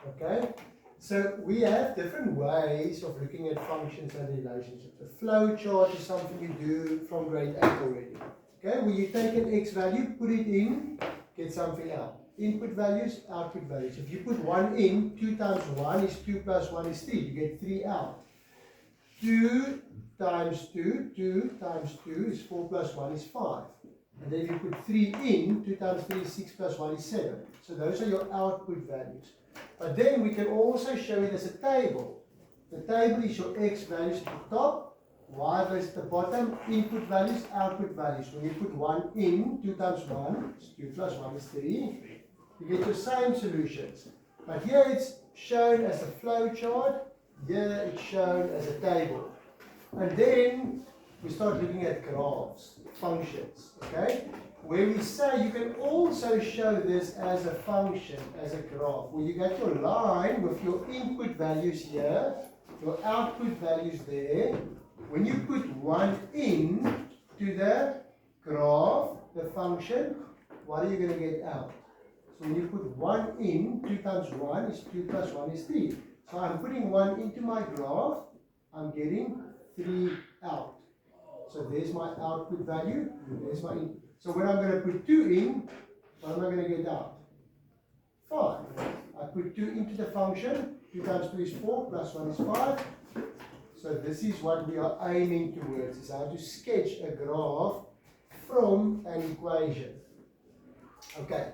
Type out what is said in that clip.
Okay? So we have different ways of looking at functions and relationships. A flow chart is something you do from grade 8 already. Okay, where you take an x value, put it in, get something out. Input values, output values. If you put 1 in, 2 times 1 is 2 plus 1 is 3. You get 3 out. 2 times 2, 2 times 2 is 4 plus 1 is 5. And then if you put 3 in, 2 times 3 is 6 plus 1 is 7. So those are your output values. But then we can also show it as a table. The table is your x values at the top, y values at the bottom, input values, output values. When you put 1 in, 2 times 1 is 2 plus 1 is 3. You get your same solutions. But here it's shown as a flow chart, here it's shown as a table. And then we start looking at graphs, functions, okay? Where we say you can also show this as a function, as a graph, where you get your line with your input values here, your output values there. When you put 1 in to the graph, the function, what are you going to get out? So when you put 1 in, 2 times 1 is 2 plus 1 is 3. So I'm putting 1 into my graph, I'm getting 3 out. So there's my output value, there's my input. So when I'm going to put 2 in, what am I going to get out? 5. I put 2 into the function, 2 times 2 is 4, plus 1 is 5. So this is what we are aiming towards, is how to sketch a graph from an equation. Okay.